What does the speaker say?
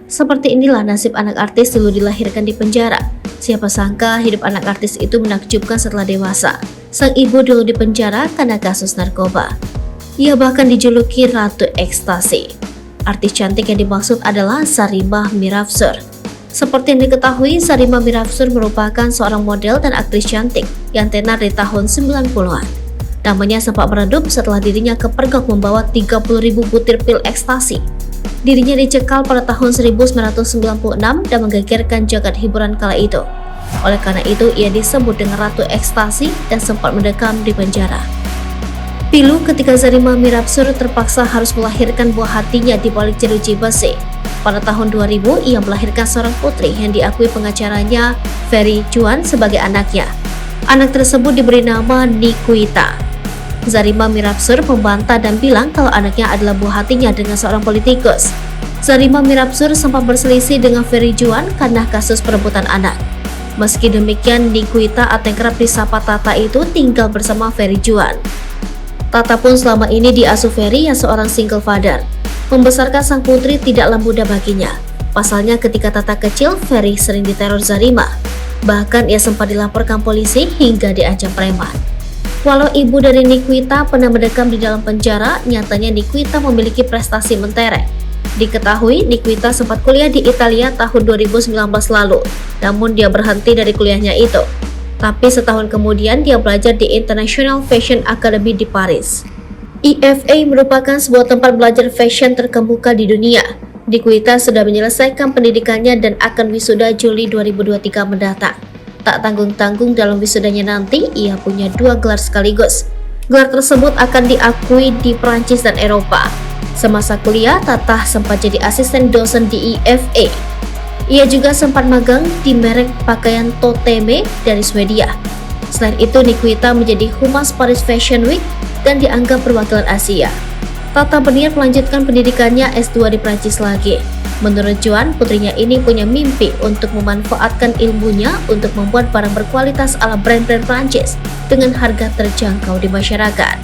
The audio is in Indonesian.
Seperti inilah nasib anak artis dulu dilahirkan di penjara. Siapa sangka hidup anak artis itu menakjubkan setelah dewasa. Sang ibu dulu di penjara karena kasus narkoba. Ia bahkan dijuluki Ratu Ekstasi. Artis cantik yang dimaksud adalah Sarimah Mirafsur. Seperti yang diketahui, Sarimah Mirafsur merupakan seorang model dan aktris cantik yang tenar di tahun 90-an. Namanya sempat meredup setelah dirinya kepergok membawa 30.000 butir pil ekstasi. Dirinya dicekal pada tahun 1996 dan menggegerkan jagat hiburan kala itu. Oleh karena itu, ia disebut dengan Ratu Ekstasi dan sempat mendekam di penjara. Pilu ketika Sarimah Mirafsur terpaksa harus melahirkan buah hatinya di balik jeruji besi. Pada tahun 2000, ia melahirkan seorang putri yang diakui pengacaranya, Ferry Juan, sebagai anaknya. Anak tersebut diberi nama Nikuita. Sarimah Mirafsur membantah dan bilang kalau anaknya adalah buah hatinya dengan seorang politikus. Sarimah Mirafsur sempat berselisih dengan Ferry Juan karena kasus perebutan anak. Meski demikian, Nikuita atau yang kerap disapa Tata itu tinggal bersama Ferry Juan. Tata pun selama ini diasuh Ferry yang seorang single father. Membesarkan sang putri tidaklah mudah baginya. Pasalnya ketika Tata kecil, Ferry sering diteror Sarimah. Bahkan ia sempat dilaporkan polisi hingga diancam preman. Walau ibu dari Nikuita pernah mendekam di dalam penjara, nyatanya Nikuita memiliki prestasi mentereng. Diketahui Nikuita sempat kuliah di Italia tahun 2019 lalu, namun dia berhenti dari kuliahnya itu. Tapi setahun kemudian dia belajar di International Fashion Academy di Paris. IFA merupakan sebuah tempat belajar fashion terkemuka di dunia. Nikuita sudah menyelesaikan pendidikannya dan akan wisuda Juli 2023 mendatang. Tak tanggung-tanggung dalam wisudanya nanti, ia punya 2 gelar sekaligus. Gelar tersebut akan diakui di Prancis dan Eropa. Semasa kuliah, Tata sempat jadi asisten dosen di IFA. Ia juga sempat magang di merek pakaian Toteme dari Swedia. Selain itu, Nikuita menjadi humas Paris Fashion Week dan dianggap perwakilan Asia. Tata berniat melanjutkan pendidikannya S2 di Prancis lagi. Menurut Juan, putrinya ini punya mimpi untuk memanfaatkan ilmunya untuk membuat barang berkualitas ala brand-brand Prancis dengan harga terjangkau di masyarakat.